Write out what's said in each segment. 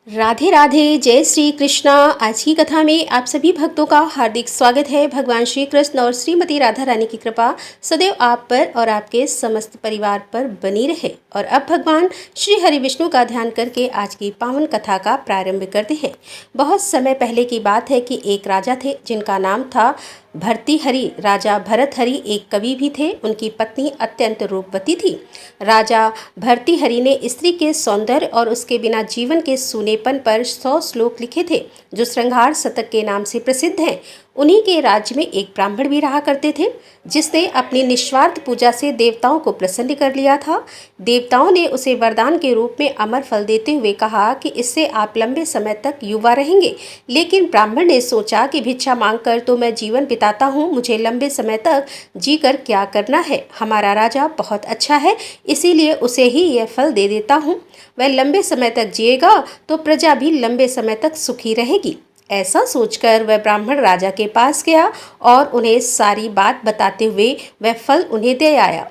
राधे राधे, जय श्री कृष्णा। आज की कथा में आप सभी भक्तों का हार्दिक स्वागत है। भगवान श्री कृष्ण और श्रीमती राधा रानी की कृपा सदैव आप पर और आपके समस्त परिवार पर बनी रहे। और अब भगवान श्री हरि विष्णु का ध्यान करके आज की पावन कथा का प्रारंभ करते हैं। बहुत समय पहले की बात है कि एक राजा थे जिनका नाम था भर्तृहरि। राजा भरतहरि एक कवि भी थे। उनकी पत्नी अत्यंत रूपवती थी। राजा भर्तृहरि ने स्त्री के सौंदर्य और उसके बिना जीवन के सूनेपन पर 100 श्लोक लिखे थे जो श्रृंगार शतक के नाम से प्रसिद्ध हैं। उन्हीं के राज्य में एक ब्राह्मण भी रहा करते थे जिसने अपनी निस्वार्थ पूजा से देवताओं को प्रसन्न कर लिया था। देवताओं ने उसे वरदान के रूप में अमर फल देते हुए कहा कि इससे आप लंबे समय तक युवा रहेंगे। लेकिन ब्राह्मण ने सोचा कि भिक्षा मांगकर तो मैं जीवन बिताता हूँ, मुझे लंबे समय तक जीकर क्या करना है। हमारा राजा बहुत अच्छा है, इसीलिए उसे ही यह फल दे देता हूँ। वह लंबे समय तक जिएगा तो प्रजा भी लंबे समय तक सुखी रहेगी। ऐसा सोचकर वह ब्राह्मण राजा के पास गया और उन्हें सारी बात बताते हुए वह फल उन्हें दे आया।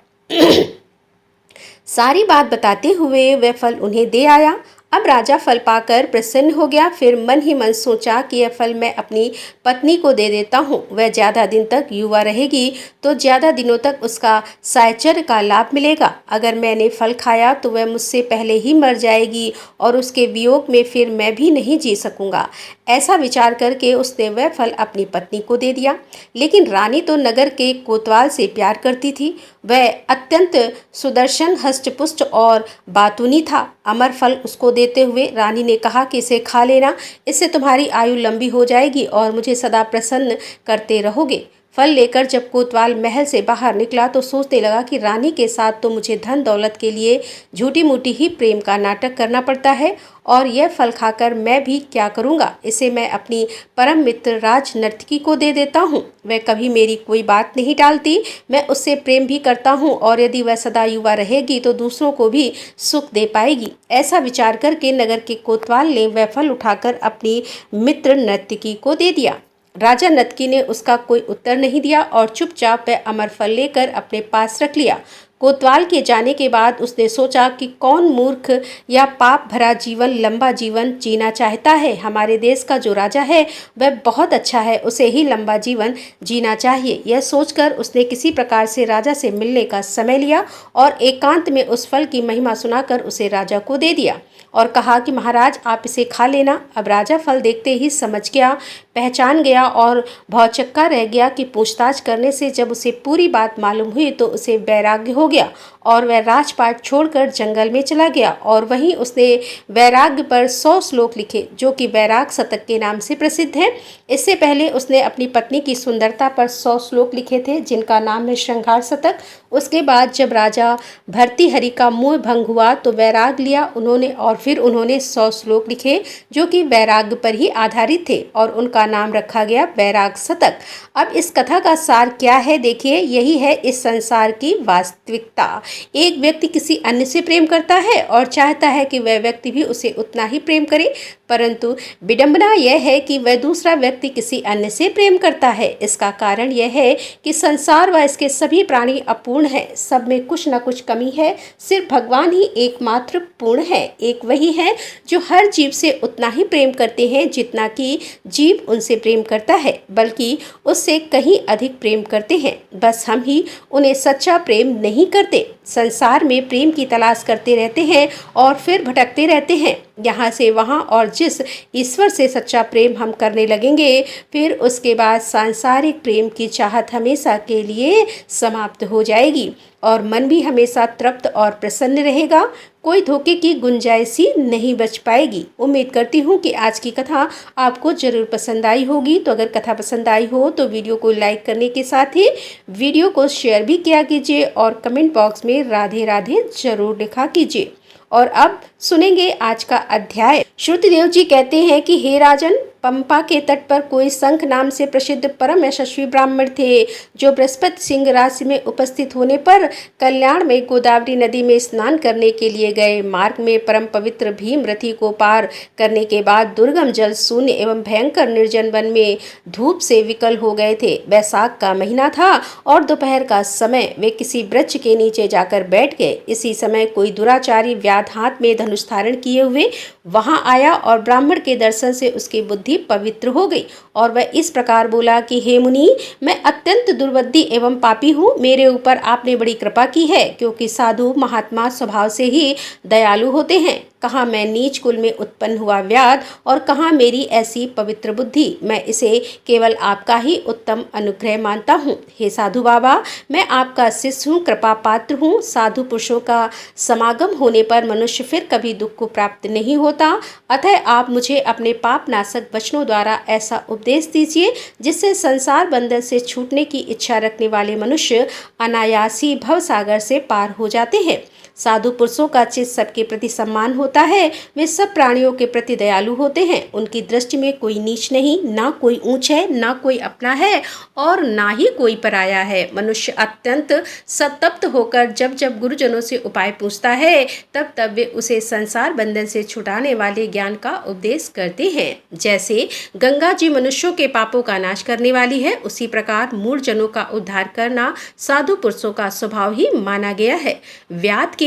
सारी बात बताते हुए वह फल उन्हें दे आया। अब राजा फल पाकर प्रसन्न हो गया। फिर मन ही मन सोचा कि यह फल मैं अपनी पत्नी को दे देता हूँ। वह ज़्यादा दिन तक युवा रहेगी तो ज़्यादा दिनों तक उसका साहचर्य का लाभ मिलेगा। अगर मैंने फल खाया तो वह मुझसे पहले ही मर जाएगी और उसके वियोग में फिर मैं भी नहीं जी सकूँगा। ऐसा विचार करके उसने वह फल अपनी पत्नी को दे दिया। लेकिन रानी तो नगर के कोतवाल से प्यार करती थी। वह अत्यंत सुदर्शन, हष्टपुष्ट और बातूनी था। अमर फल उसको देते हुए रानी ने कहा कि इसे खा लेना, इससे तुम्हारी आयु लंबी हो जाएगी और मुझे सदा प्रसन्न करते रहोगे। फल लेकर जब कोतवाल महल से बाहर निकला तो सोचने लगा कि रानी के साथ तो मुझे धन दौलत के लिए झूठी मूठी ही प्रेम का नाटक करना पड़ता है और यह फल खाकर मैं भी क्या करूँगा। इसे मैं अपनी परम मित्र राज नर्तकी को दे देता हूँ। वह कभी मेरी कोई बात नहीं टालती, मैं उससे प्रेम भी करता हूँ और यदि वह सदा युवा रहेगी तो दूसरों को भी सुख दे पाएगी। ऐसा विचार करके नगर के कोतवाल ने वह फल उठाकर अपनी मित्र नर्तकी को दे दिया। राजा नर्तकी ने उसका कोई उत्तर नहीं दिया और चुपचाप वह अमर फल लेकर अपने पास रख लिया। कोतवाल के जाने के बाद उसने सोचा कि कौन मूर्ख या पाप भरा जीवन, लंबा जीवन जीना चाहता है। हमारे देश का जो राजा है वह बहुत अच्छा है, उसे ही लंबा जीवन जीना चाहिए। यह सोचकर उसने किसी प्रकार से राजा से मिलने का समय लिया और एकांत में उस फल की महिमा सुनाकर उसे राजा को दे दिया और कहा कि महाराज आप इसे खा लेना। अब राजा फल देखते ही समझ गया, पहचान गया और भौचक्का रह गया कि पूछताछ करने से जब उसे पूरी बात मालूम हुई तो उसे वैराग्य हो गया और वह राजपाट छोड़कर जंगल में चला गया और वहीं उसने वैराग्य पर 100 श्लोक लिखे जो कि वैराग शतक के नाम से प्रसिद्ध है। इससे पहले उसने अपनी पत्नी की सुंदरता पर 100 श्लोक लिखे थे जिनका नाम है श्रृंगार शतक। उसके बाद जब राजा भर्तृहरि का मोह भंग हुआ तो वैराग लिया उन्होंने और फिर उन्होंने 100 श्लोक लिखे जो कि वैराग्य पर ही आधारित थे और उनका नाम रखा गया वैराग शतक। अब इस कथा का सार क्या है, देखिए, यही है इस संसार की वास्तविकता। एक व्यक्ति किसी अन्य से प्रेम करता है और चाहता है कि वह व्यक्ति भी उसे उतना ही प्रेम करे, परंतु विडंबना यह है कि वह दूसरा व्यक्ति किसी अन्य से प्रेम करता है। इसका कारण यह है कि संसार व इसके सभी प्राणी अपूर्ण है, सब में कुछ न कुछ कमी है। सिर्फ भगवान ही एकमात्र पूर्ण है। एक वही है जो हर जीव से उतना ही प्रेम करते हैं जितना कि जीव उनसे प्रेम करता है, बल्कि उससे कहीं अधिक प्रेम करते हैं। बस हम ही उन्हें सच्चा प्रेम नहीं करते। संसार में प्रेम की तलाश करते रहते हैं और फिर भटकते रहते हैं यहाँ से वहाँ, और जिस ईश्वर से सच्चा प्रेम हम करने लगेंगे फिर उसके बाद सांसारिक प्रेम की चाहत हमेशा के लिए समाप्त हो जाएगी और मन भी हमेशा तृप्त और प्रसन्न रहेगा। कोई धोखे की गुंजाइश ही नहीं बच पाएगी। उम्मीद करती हूँ कि आज की कथा आपको जरूर पसंद आई होगी। तो अगर कथा पसंद आई हो तो वीडियो को लाइक करने के साथ ही वीडियो को शेयर भी किया कीजिए और कमेंट बॉक्स में राधे राधे जरूर लिखा कीजिए। और अब सुनेंगे आज का अध्याय। श्रुतिदेव जी कहते हैं कि हे राजन, पंपा के तट पर कोई शंख नाम से प्रसिद्ध परम यशस्वी ब्राह्मण थे, जो बृहस्पति सिंह राशि में उपस्थित होने पर कल्याण में गोदावरी नदी में स्नान करने के लिए गए। मार्ग में परम पवित्र भीमरथी को पार करने के बाद दुर्गम जल शून्य एवं भयंकर निर्जन वन में धूप से विकल हो गए थे। वैशाख का महीना था और दोपहर का समय। वे किसी वृक्ष के नीचे जाकर बैठ गए। इसी समय कोई दुराचारी व्याध हाथ में धनुष धारण किए हुए वहां आया और ब्राह्मण के दर्शन से उसकी बुद्धि पवित्र हो गई और वह इस प्रकार बोला कि हे मुनि, मैं अत्यंत दुर्बुद्धि एवं पापी हूँ। मेरे ऊपर आपने बड़ी कृपा की है, क्योंकि साधु महात्मा स्वभाव से ही दयालु होते हैं। कहाँ मैं नीच कुल में उत्पन्न हुआ व्याध और कहाँ मेरी ऐसी पवित्र बुद्धि। मैं इसे केवल आपका ही उत्तम अनुग्रह मानता हूँ। हे साधु बाबा, मैं आपका शिष्य हूँ, कृपा पात्र हूँ। साधु पुरुषों का समागम होने पर मनुष्य फिर कभी दुख को प्राप्त नहीं होता। अतः आप मुझे अपने पाप नाशक वचनों द्वारा ऐसा उपदेश दीजिए जिससे संसार बंधन से छूटने की इच्छा रखने वाले मनुष्य अनायास ही भवसागर से पार हो जाते हैं। साधु पुरुषों का चित्त सबके प्रति सम्मान होता है। वे सब प्राणियों के प्रति दयालु होते हैं। उनकी दृष्टि में कोई नीच नहीं, ना कोई ऊंच है, ना कोई अपना है और ना ही कोई पराया है। मनुष्य अत्यंत संतप्त होकर जब जब गुरुजनों से उपाय पूछता है तब तब वे उसे संसार बंधन से छुड़ाने वाले ज्ञान का उपदेश करते हैं। जैसे गंगा जी मनुष्यों के पापों का नाश करने वाली है, उसी प्रकार मूढ़जनों का उद्धार करना साधु पुरुषों का स्वभाव ही माना गया है। व्याध के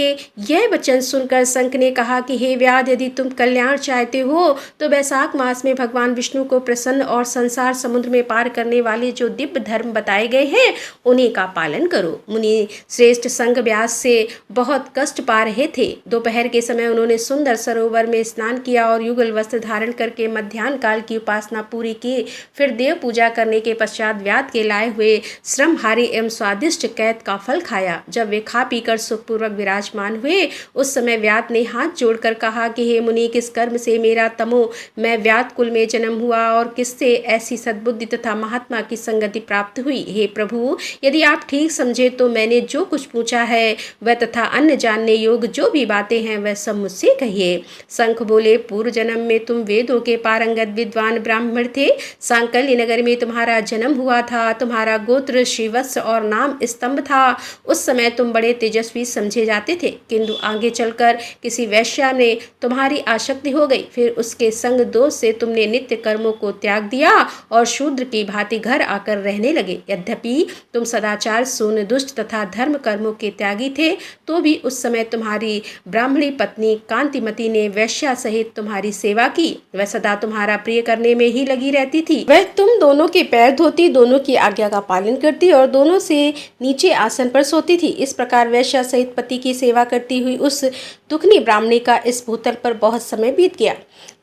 यह वचन सुनकर शंख ने कहा कि हे व्याध, यदि तुम कल्याण चाहते हो तो वैशाख मास में भगवान विष्णु को प्रसन्न और संसार समुद्र में पार करने वाले जो दिव्य धर्म बताए गए हैं उन्हीं का पालन करो। मुनि श्रेष्ठ शंख व्यास से बहुत कष्ट पा रहे थे। दोपहर के समय उन्होंने सुंदर सरोवर में स्नान किया और युगल वस्त्र धारण करके मध्याह्न काल की उपासना पूरी की। फिर देव पूजा करने के पश्चात व्याध के लाए हुए श्रमहारी एवं स्वादिष्ट कैद का फल खाया। जब वे खा पीकर सुखपूर्वक विराजमान हुए उस समय व्याध ने हाथ जोड़कर कहा कि हे मुनि, किस कर्म से मेरा तमो मैं व्याध कुल में जन्म हुआ और किससे ऐसी सद्बुद्धि तथा महात्मा की संगति प्राप्त हुई। हे प्रभु, यदि आप ठीक समझे तो मैंने जो कुछ पूछा है वह तथा अन्य जानने योग्य जो भी बातें हैं वह सब मुझसे कहिए। शंख बोले, पूर्व जन्म में तुम वेदों के पारंगत विद्वान ब्राह्मण थे। सांकल्य नगर में तुम्हारा जन्म हुआ था। तुम्हारा गोत्र श्रीवत्स और नाम स्तंभ था। उस समय तुम बड़े तेजस्वी समझे जाते थे, किंतु आगे चलकर किसी वैश्या ने तुम्हारी आसक्ति हो गई। फिर उसके संग दोष से तुमने नित्य कर्मों को त्याग दिया और शूद्र की भांति घर आकर रहने लगे। यद्यपि तुम सदाचार, शून्य, दुष्ट तथा धर्म कर्मों के त्यागी थे, तो भी उस समय तुम्हारी ब्राह्मणी पत्नी कांतिमती ने वैश्या सहित तुम्हारी सेवा की। वह सदा तुम्हारा प्रिय करने में ही लगी रहती थी। वह तुम दोनों के पैर धोती, दोनों की आज्ञा का पालन करती और दोनों से नीचे आसन पर सोती थी। इस प्रकार वैश्या सहित पति की सेवा करती हुई उस दुखनी ब्राह्मणी का इस भूतल पर बहुत समय बीत गया।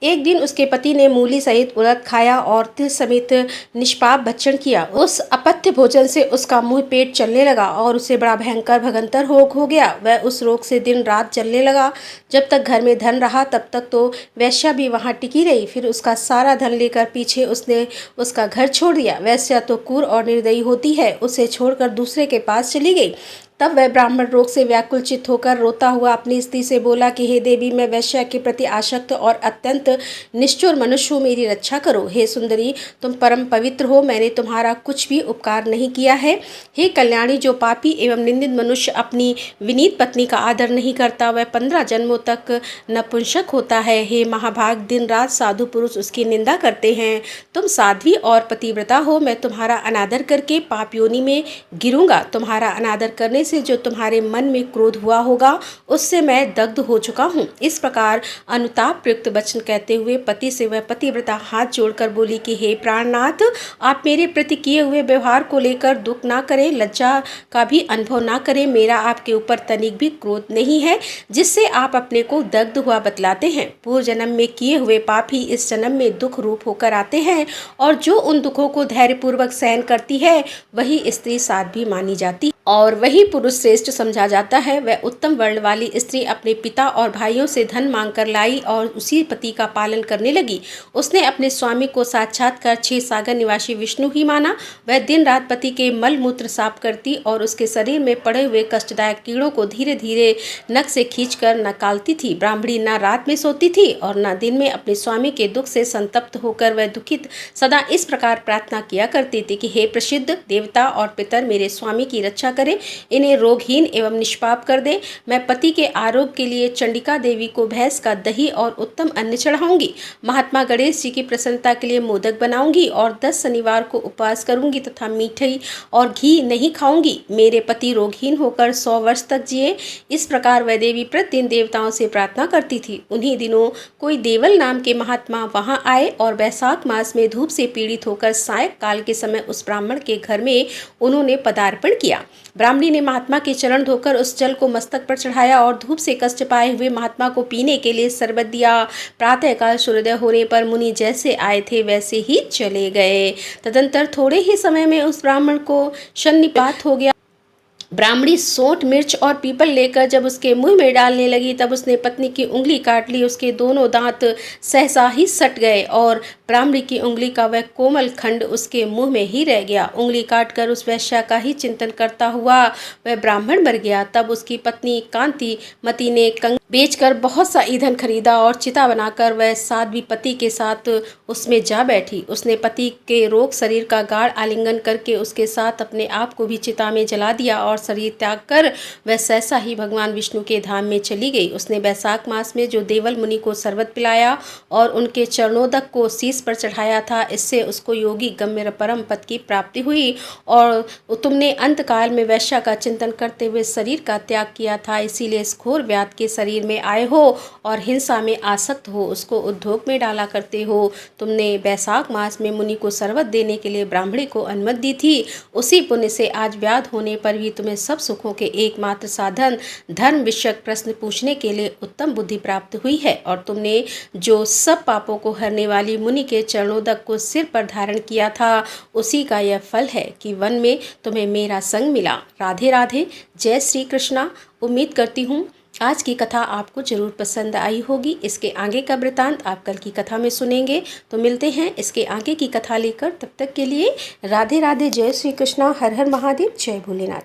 एक दिन उसके पति ने मूली सहित उड़द खाया और तिल समेत निष्पाप भक्षण किया। उस अपथ्य भोजन से उसका मुंह पेट चलने लगा और उसे बड़ा भयंकर भगंतर रोग हो गया। वह उस रोग से दिन रात जलने लगा। जब तक घर में धन रहा तब तक तो वैश्या भी वहां टिकी रही। फिर उसका सारा धन लेकर पीछे उसने उसका घर छोड़ दिया। वैश्या तो क्रूर और निर्दयी होती है, उसे छोड़कर दूसरे के पास चली गई। तब वह ब्राह्मण रोग से व्याकुल चित्त होकर रोता हुआ अपनी स्त्री से बोला कि हे देवी, मैं वैश्या के प्रति आसक्त और अत्यंत निष्ठुर मनुष्य हूँ, मेरी रक्षा करो। हे सुंदरी, तुम परम पवित्र हो, मैंने तुम्हारा कुछ भी उपकार नहीं किया है। हे कल्याणी, जो पापी एवं निंदित मनुष्य अपनी विनीत पत्नी का आदर नहीं करता वह 15 जन्मों तक नपुंसक होता है। हे महाभाग, दिन रात साधु पुरुष उसकी निंदा करते हैं। तुम साध्वी और पतिव्रता हो, मैं तुम्हारा अनादर करके पाप योनि में गिरूंगा। तुम्हारा अनादर करने से जो तुम्हारे मन में क्रोध हुआ होगा उससे मैं दग्ध हो चुका हूँ। इस प्रकार अनुताप प्रयुक्त वचन कहते हुए पति से वह पतिव्रता हाथ जोड़कर बोली कि हे प्राणनाथ, आप मेरे प्रति किए हुए व्यवहार को लेकर दुख ना करें, लज्जा का भी अनुभव ना करें। मेरा आपके ऊपर तनिक भी क्रोध नहीं है जिससे आप अपने को दग्ध हुआ बतलाते हैं। पूर्व जन्म में किए हुए पाप ही इस जन्म में दुख रूप होकर आते हैं और जो उन दुखों को धैर्यपूर्वक सहन करती है वही स्त्री साध्वी मानी जाती है। और वही पुरुष श्रेष्ठ समझा जाता है। वह उत्तम वर्ण वाली स्त्री अपने पिता और भाइयों से धन मांगकर लाई और उसी पति का पालन करने लगी। उसने अपने स्वामी को साक्षात्कार 6 सागर निवासी विष्णु ही माना। वह दिन रात पति के मल मूत्र साफ करती और उसके शरीर में पड़े हुए कष्टदायक कीड़ों को धीरे धीरे नख से खींचकर निकालती थी। ब्राह्मणी न रात में सोती थी और न दिन में। अपने स्वामी के दुख से संतप्त होकर वह दुखित सदा इस प्रकार प्रार्थना किया करती थी कि हे प्रसिद्ध देवता और पितर, मेरे स्वामी की रक्षा करें, इन्हें रोगहीन एवं निष्पाप कर दे। मैं पति के आरोग्य के लिए चंडिका देवी को भैंस का दही और उत्तम अन्न चढ़ाऊंगी। महात्मा गणेश जी की प्रसन्नता के लिए मोदक बनाऊंगी और 10 शनिवार को उपवास करूंगी तथा मीठे और घी नहीं खाऊंगी। मेरे पति रोगहीन होकर 100 वर्ष तक जिए। इस प्रकार वह देवी प्रतिदिन देवताओं से प्रार्थना करती थी। उन्हीं दिनों कोई देवल नाम के महात्मा वहां आए और वैशाख मास में धूप से पीड़ित होकर सायंकाल के समय उस ब्राह्मण के घर में उन्होंने पदार्पण किया। ब्राह्मणी ने महात्मा के चरण धोकर उस जल को मस्तक पर चढ़ाया और धूप से कष्ट पाए हुए महात्मा को पीने के लिए शरबत दिया। प्रातःकाल सूर्योदय होने पर मुनि जैसे आए थे वैसे ही चले गए। तदंतर थोड़े ही समय में उस ब्राह्मण को सन्निपात हो गया। ब्राह्मणी सोंठ, मिर्च और पीपल लेकर जब उसके मुंह में डालने लगी तब उसने पत्नी की उंगली काट ली। उसके दोनों दांत सहसा ही सट गए और ब्राह्मणी की उंगली का वह कोमल खंड उसके मुंह में ही रह गया। उंगली काटकर उस वैश्या का ही चिंतन करता हुआ वह ब्राह्मण मर गया। तब उसकी पत्नी कांति मती ने कंग बेचकर बहुत सा ईंधन खरीदा और चिता बनाकर वह साध्वी पति के साथ उसमें जा बैठी। उसने पति के रोग शरीर का गाढ़ आलिंगन करके उसके साथ अपने आप को भी चिता में जला दिया और शरीर त्याग कर वह सहसा ही भगवान विष्णु के धाम में चली गई। उसने वैशाख मास में जो देवल मुनि को शरबत पिलाया और उनके चरणोदक को शीश पर चढ़ाया था, इससे उसको योगी गम्य परम पद की प्राप्ति हुई। और तुमने अंतकाल में वैश्या का चिंतन करते हुए शरीर का त्याग किया था, इसीलिए इस घोर व्याध के शरीर में आए हो और हिंसा में आसक्त हो, उसको उद्योग में डाला करते हो। तुमने वैशाख मास में मुनि को शरबत देने के लिए ब्राह्मणी को अनुमति दी थी। उसी पुण्य से आज व्याध होने पर भी तुम्हें सब सुखों के एकमात्र साधन धर्म विषयक प्रश्न पूछने के लिए उत्तम बुद्धि प्राप्त हुई है। और तुमने जो सब पापों को हरने वाली मुनि के चरणोदक को सिर पर धारण किया था, उसी का यह फल है कि वन में तुम्हें मेरा संग मिला। राधे राधे। जय श्री कृष्णा। उम्मीद करती हूँ आज की कथा आपको जरूर पसंद आई होगी। इसके आगे का वृतांत आप कल की कथा में सुनेंगे। तो मिलते हैं इसके आगे की कथा लेकर। तब तक के लिए राधे राधे। जय श्री कृष्णा। हर हर महादेव। जय भोलेनाथ।